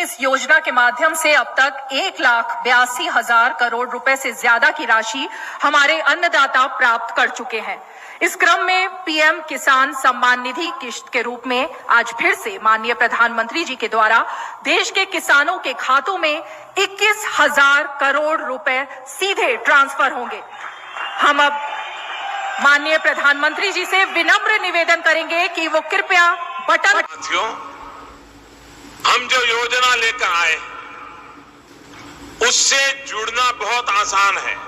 इस योजना के माध्यम से अब तक 1,82,000 करोड़ रुपए से ज्यादा की राशि हमारे अन्नदाता प्राप्त कर चुके हैं। इस क्रम में पीएम किसान सम्मान निधि किश्त के रूप में आज फिर से माननीय प्रधानमंत्री जी के द्वारा देश के किसानों के खातों में 21,000 करोड़ रुपए सीधे ट्रांसफर होंगे। हम अब माननीय प्रधानमंत्री जी से विनम्र निवेदन करेंगे कि वो कृपया बटन। साथियों, हम जो योजना लेकर आए उससे जुड़ना बहुत आसान है।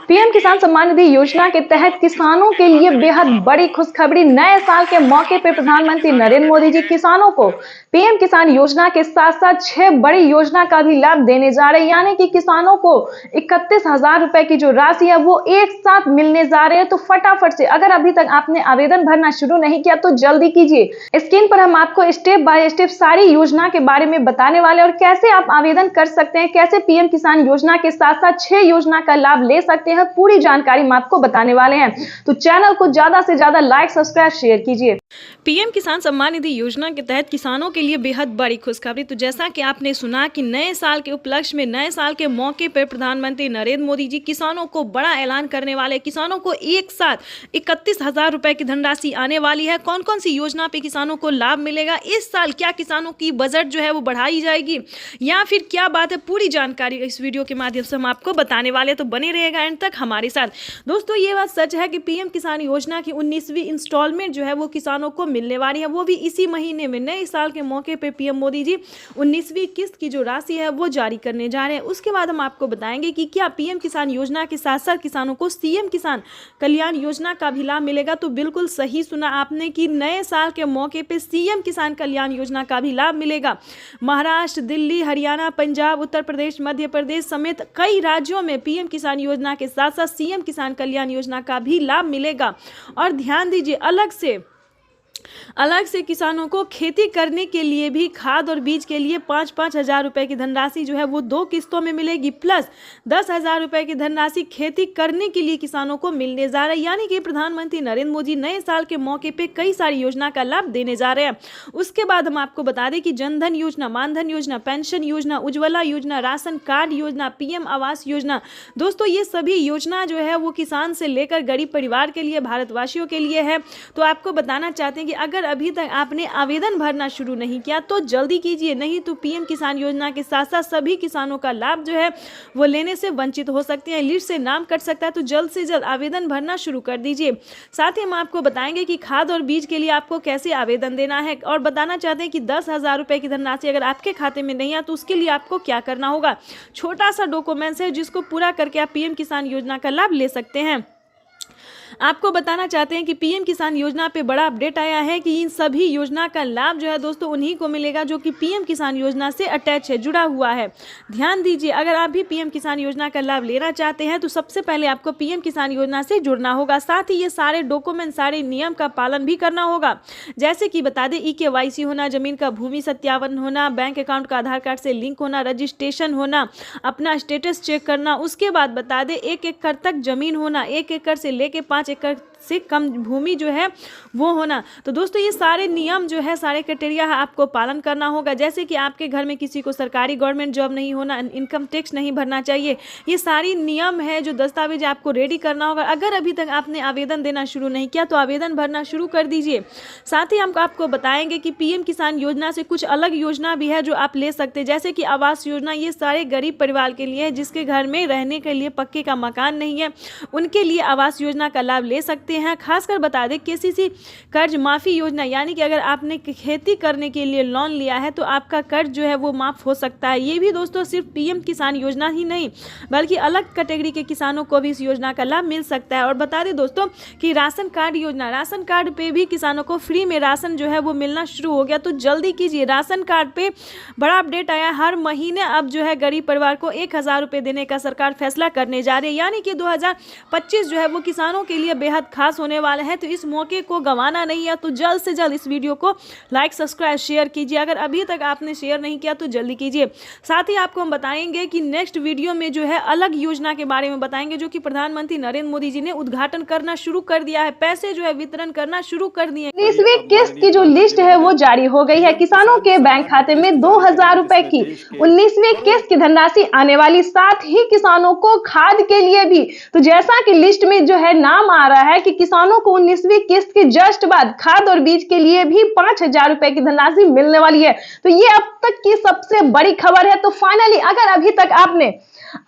पीएम किसान सम्मान निधि योजना के तहत किसानों के लिए बेहद बड़ी खुशखबरी। नए साल के मौके पर प्रधानमंत्री नरेंद्र मोदी जी किसानों को पीएम किसान योजना के साथ साथ 6 बड़ी योजना का भी लाभ देने जा रहे हैं। यानी कि किसानों को 31,000 रुपए की जो राशि है वो एक साथ मिलने जा रहे हैं। तो फटाफट से, अगर अभी तक आपने आवेदन भरना शुरू नहीं किया तो जल्दी कीजिए। स्क्रीन पर हम आपको स्टेप बाय स्टेप सारी योजना के बारे में बताने वाले और कैसे आप आवेदन कर सकते हैं, कैसे पीएम किसान योजना के साथ साथ 6 योजना का लाभ ले सकते हैं, पूरी जानकारी हम आपको बताने वाले हैं। तो चैनल को ज्यादा से ज्यादा लाइक, सब्सक्राइब, शेयर कीजिए। पीएम किसान सम्मान निधि योजना के तहत किसानों के लिए बेहद बड़ी खुशखबरी। तो जैसा कि आपने सुना कि नए साल के उपलक्ष्य में, नए साल के मौके पर प्रधानमंत्री नरेंद्र मोदी जी किसानों को बड़ा ऐलान करने वाले। किसानों को एक साथ 31,000 रुपए की धनराशि आने वाली है। कौन कौन सी योजना पे किसानों को लाभ मिलेगा इस साल, क्या किसानों की बजट जो है वो बढ़ाई जाएगी या फिर क्या बात है, पूरी जानकारी इस वीडियो के माध्यम से हम आपको बताने वाले। तो बने रहेगा एंड तक हमारे साथ। दोस्तों, ये बात सच है कि पीएम किसान योजना की 19वीं इंस्टॉलमेंट जो है वो किसानों को मिलने वाली है, वो भी इसी महीने में। नए साल के मौके पे पीएम मोदी जी 19वीं किस्त की जो राशि है वो जारी करने जा रहे हैं। उसके बाद हम आपको बताएंगे कि क्या पीएम किसान योजना के साथ साथ किसानों को सीएम किसान कल्याण योजना का भी लाभ मिलेगा। तो बिल्कुल सही सुना आपने कि नए साल के मौके पे सीएम किसान कल्याण योजना का भी लाभ मिलेगा। महाराष्ट्र, दिल्ली, हरियाणा, पंजाब, उत्तर प्रदेश, मध्य प्रदेश समेत कई राज्यों में पीएम किसान योजना के साथ साथ सीएम किसान कल्याण योजना का भी लाभ मिलेगा। और ध्यान दीजिए, अलग से किसानों को खेती करने के लिए भी खाद और बीज के लिए 5-5 हजार रुपए की धनराशि जो है वो 2 किस्तों में मिलेगी, प्लस 10,000 रुपए की धनराशि खेती करने के लिए किसानों को मिलने जा रहा है। यानी कि प्रधानमंत्री नरेंद्र मोदी नए साल के मौके पे कई सारी योजना का लाभ देने जा रहे हैं। उसके बाद हम आपको बता दें कि जनधन योजना, मानधन योजना, पेंशन योजना, उज्ज्वला योजना, राशन कार्ड योजना, पीएम आवास योजना, दोस्तों ये सभी योजना जो है वो किसान से लेकर गरीब परिवार के लिए, भारतवासियों के लिए है। तो आपको बताना चाहते हैं कि अगर अभी तक आपने आवेदन भरना शुरू नहीं किया तो जल्दी कीजिए, नहीं तो पीएम किसान योजना के साथ साथ सभी किसानों का लाभ जो है वो लेने से वंचित हो सकते हैं, लिस्ट से नाम कट सकता है। तो जल्द से जल्द आवेदन भरना शुरू कर दीजिए। साथ ही हम आपको बताएंगे कि खाद और बीज के लिए आपको कैसे आवेदन देना है और बताना चाहते हैं कि 10,000 रुपए की धनराशि अगर आपके खाते में नहीं है तो उसके लिए आपको क्या करना होगा। छोटा सा डॉक्यूमेंट्स है जिसको पूरा करके आप पीएम किसान योजना का लाभ ले सकते हैं। आपको बताना चाहते हैं कि पीएम किसान योजना पे बड़ा अपडेट आया है कि इन सभी योजना का लाभ जो है दोस्तों उन्हीं को मिलेगा जो कि पीएम किसान योजना से अटैच है, जुड़ा हुआ है। ध्यान दीजिए, अगर आप भी पीएम किसान योजना का लाभ लेना चाहते हैं तो सबसे पहले आपको पीएम किसान योजना से जुड़ना होगा। साथ ही ये सारे डॉक्यूमेंट, सारे नियम का पालन भी करना होगा। जैसे कि बता दें, EKYC होना, जमीन का भूमि सत्यापन होना, बैंक अकाउंट का आधार कार्ड से लिंक होना, रजिस्ट्रेशन होना, अपना स्टेटस चेक करना। उसके बाद बता दें 1 एकड़ तक जमीन होना, 1 एकड़ से लेके 5 एकड़ से कम भूमि जो है वो होना। तो दोस्तों ये सारे नियम जो है, सारे क्राइटेरिया आपको पालन करना होगा। जैसे कि आपके घर में किसी को सरकारी गवर्नमेंट जॉब नहीं होना, इनकम टैक्स नहीं भरना चाहिए, ये सारी नियम है जो दस्तावेज आपको रेडी करना होगा। अगर अभी तक आपने आवेदन देना शुरू नहीं किया तो आवेदन भरना शुरू कर दीजिए। साथ ही हम आपको बताएंगे कि पीएम किसान योजना से कुछ अलग योजना भी है जो आप ले सकते हैं। जैसे कि आवास योजना, ये सारे गरीब परिवार के लिए है जिसके घर में रहने के लिए पक्के का मकान नहीं है, उनके लिए आवास योजना का लाभ ले सकते हैं। खासकर बता दें KCC कर्ज माफी योजना, यानी कि अगर आपने खेती करने के लिए लोन लिया है तो आपका कर्ज जो है वो माफ हो सकता है। ये भी दोस्तों सिर्फ पीएम किसान योजना ही नहीं बल्कि अलग कैटेगरी के किसानों को भी इस योजना का लाभ मिल सकता है। और बता दें दोस्तों कि राशन कार्ड योजना, राशन कार्ड पे भी किसानों को फ्री में राशन जो है वो मिलना शुरू हो गया। तो जल्दी कीजिए, राशन कार्ड पे बड़ा अपडेट आया। हर महीने अब जो है गरीब परिवार को 1,000 रुपए देने का सरकार फैसला करने जा रही है। यानी कि 2025 जो है वो किसानों के लिए बेहद खास होने वाला है, तो इस मौके को गंवाना नहीं है। तो जल्द से जल्द इस वीडियो को लाइक, सब्सक्राइब, शेयर कीजिए। अगर अभी तक आपने शेयर नहीं किया तो जल्दी कीजिए। साथ ही आपको हम बताएंगे कि नेक्स्ट वीडियो में जो है अलग योजना के बारे में बताएंगे, जो कि प्रधानमंत्री नरेंद्र मोदी जी ने उद्घाटन करना शुरू कर दिया है, पैसे जो है वितरण करना शुरू कर दिए। 19वीं किस्त की जो लिस्ट है वो जारी हो गई है। किसानों के बैंक खाते में 2000 रुपए की 19वीं किस्त की धनराशि आने वाली, साथ ही किसानों को खाद के लिए भी। तो जैसा कि लिस्ट में जो है नाम आ रहा है कि किसानों को 19वीं किस्त के जस्ट बाद खाद और बीज के लिए भी 5000 रुपए की धनराशि मिलने वाली है। तो ये अब तक की सबसे बड़ी खबर है। तो फाइनली अगर अभी तक आपने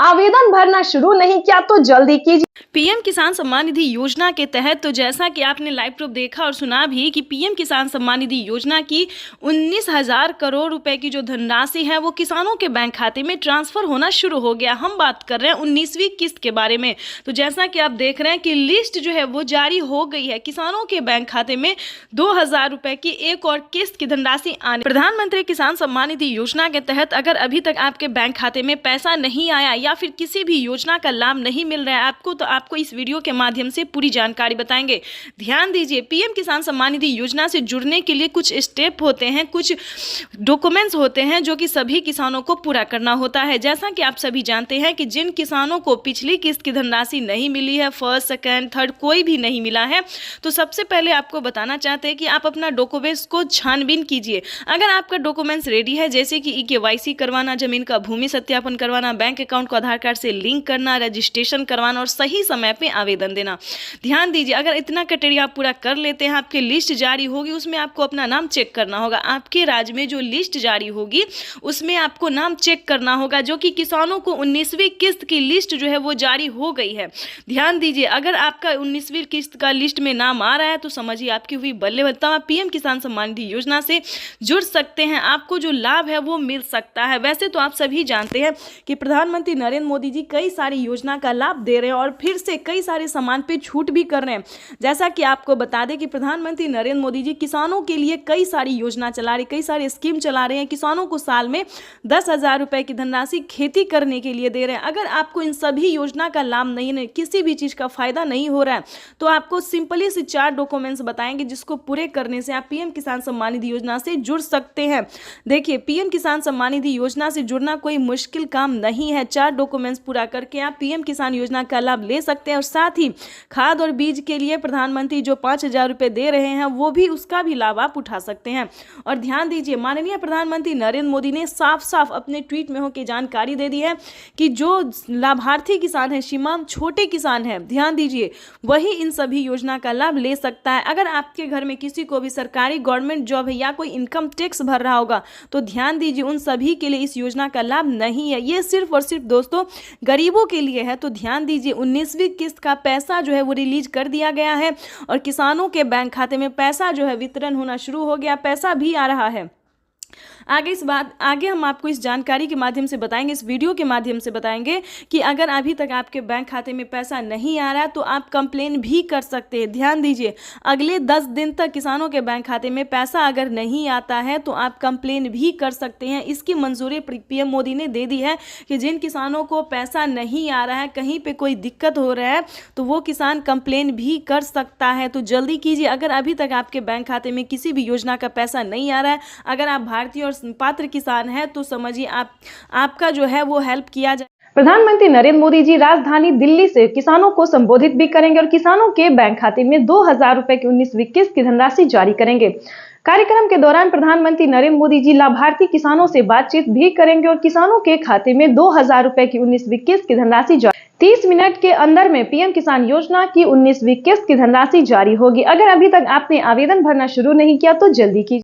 आवेदन भरना शुरू नहीं किया तो जल्दी कीजिए। पीएम किसान सम्मान निधि योजना के तहत, तो जैसा कि आपने लाइव प्रूफ देखा और सुना भी कि पीएम किसान सम्मान निधि योजना की 19,000 करोड़ रुपए की जो धनराशि है वो किसानों के बैंक खाते में ट्रांसफर होना शुरू हो गया। हम बात कर रहे हैं 19वीं किस्त के बारे में। तो जैसा कि आप देख रहे हैं कि लिस्ट जो है वो जारी हो गई है। किसानों के बैंक खाते में 2000 रुपए की एक और किस्त की धनराशि आने। प्रधानमंत्री किसान सम्मान निधि योजना के तहत अगर अभी तक आपके बैंक खाते में पैसा नहीं आया या फिर किसी भी योजना का लाभ नहीं मिल रहा है आपको, तो आपको इस वीडियो के माध्यम से पूरी जानकारी बताएंगे। ध्यान दीजिए, पीएम किसान सम्मान निधि योजना से जुड़ने के लिए कुछ स्टेप होते हैं, कुछ डॉक्यूमेंट्स होते हैं जो कि सभी किसानों को पूरा करना होता है। जैसा कि आप सभी जानते हैं कि जिन किसानों को पिछली किस्त की धनराशि नहीं मिली है, फर्स्ट, सेकंड, थर्ड कोई भी नहीं मिला है, तो सबसे पहले आपको बताना चाहते हैं कि आप अपना डॉक्यूमेंट्स को छानबीन कीजिए। अगर आपका डॉक्यूमेंट्स रेडी है, जैसे कि KYC करवाना, जमीन का भूमि सत्यापन करवाना, बैंक अकाउंट को आधार कार्ड से लिंक करना, रजिस्ट्रेशन करवाना और सही समय पे आवेदन देना। ध्यान दीजिए, अगर इतना क्राइटेरिया आप पूरा कर लेते हैं, आपकी लिस्ट जारी होगी, उसमें आपको अपना नाम चेक करना होगा। आपके राज्य में जो लिस्ट जारी होगी उसमें आपको नाम चेक करना होगा, जो कि किसानों को 19वीं किस्त की लिस्ट जो है वो जारी हो गई है। ध्यान दीजिए, अगर आपका 19वीं किस्त का लिस्ट में नाम आ रहा है तो समझिए आपकी हुई बल्ले बल्ले। आप पीएम किसान सम्मान निधि योजना से जुड़ सकते हैं, आपको जो लाभ है वो मिल सकता है। वैसे तो आप सभी जानते हैं कि प्रधानमंत्री नरेंद्र मोदी जी कई सारी योजना का लाभ दे रहे हैं और फिर से कई सारे सामान पे छूट भी कर रहे हैं। जैसा कि आपको बता दें कि प्रधानमंत्री नरेंद्र मोदी जी किसानों के लिए कई सारी योजना चला रहे, कई सारी स्कीम चला रहे हैं। किसानों को साल में 10,000 रुपए की धनराशि खेती करने के लिए दे रहे हैं। अगर आपको इन सभी योजना का लाभ नहीं है, किसी भी चीज का फायदा नहीं हो रहा है, तो आपको सिंपली से 4 डॉक्यूमेंट्स बताएंगे जिसको पूरे करने से आप पीएम किसान सम्मान निधि योजना से जुड़ सकते हैं। देखिए, पीएम किसान सम्मान निधि योजना से जुड़ना कोई मुश्किल काम नहीं है। 4 डॉक्यूमेंट्स पूरा करके आप पीएम किसान योजना का लाभ ले सकते हैं और साथ ही खाद और बीज के लिए प्रधानमंत्री जो 5000 रुपए दे रहे हैं वो भी, उसका भी लाभ आप उठा सकते हैं। और ध्यान दीजिए, माननीय प्रधानमंत्री नरेंद्र मोदी ने साफ साफ अपने ट्वीट में होकर जानकारी दे दी है कि जो लाभार्थी किसान है, सीमांत छोटे किसान है, ध्यान दीजिए, वही इन सभी योजना का लाभ ले सकता है। अगर आपके घर में किसी को भी सरकारी गवर्नमेंट जॉब है या कोई इनकम टैक्स भर रहा होगा तो ध्यान दीजिए, उन सभी के लिए इस योजना का लाभ नहीं है। ये सिर्फ और सिर्फ दोस्तों गरीबों के लिए है। तो ध्यान दीजिए, 19वीं किस्त का पैसा जो है वो रिलीज कर दिया गया है और किसानों के बैंक खाते में पैसा जो है वितरण होना शुरू हो गया, पैसा भी आ रहा है। आगे हम आपको इस जानकारी के माध्यम से बताएंगे, इस वीडियो के माध्यम से बताएंगे कि अगर अभी तक आपके बैंक खाते में पैसा नहीं आ रहा है तो आप कंप्लेन भी कर सकते हैं। ध्यान दीजिए, अगले 10 दिन तक किसानों के बैंक खाते में पैसा अगर नहीं आता है तो आप कंप्लेन भी कर सकते हैं। इसकी मंजूरी पीएम मोदी ने दे दी है कि जिन किसानों को पैसा नहीं आ रहा है, कहीं पर कोई दिक्कत हो रहा है, तो वो किसान कंप्लेन भी कर सकता है। तो जल्दी कीजिए, अगर अभी तक आपके बैंक खाते में किसी भी योजना का पैसा नहीं आ रहा है, अगर आप भारतीय और पात्र किसान है तो समझिए आपका जो है वो हेल्प किया जाए। प्रधानमंत्री नरेंद्र मोदी जी राजधानी दिल्ली से किसानों को संबोधित भी करेंगे और किसानों के बैंक खाते में 2000 रुपए की 19वीं किस्त की धनराशि जारी करेंगे। कार्यक्रम के दौरान प्रधानमंत्री नरेंद्र मोदी जी लाभार्थी किसानों से बातचीत भी करेंगे और किसानों के खाते में 2000 रुपए की 19वीं किस्त की धनराशि 30 मिनट के अंदर में पीएम किसान योजना की 19वीं किस्त की धनराशि जारी होगी। अगर अभी तक आपने आवेदन भरना शुरू नहीं किया तो जल्दी कीजिए।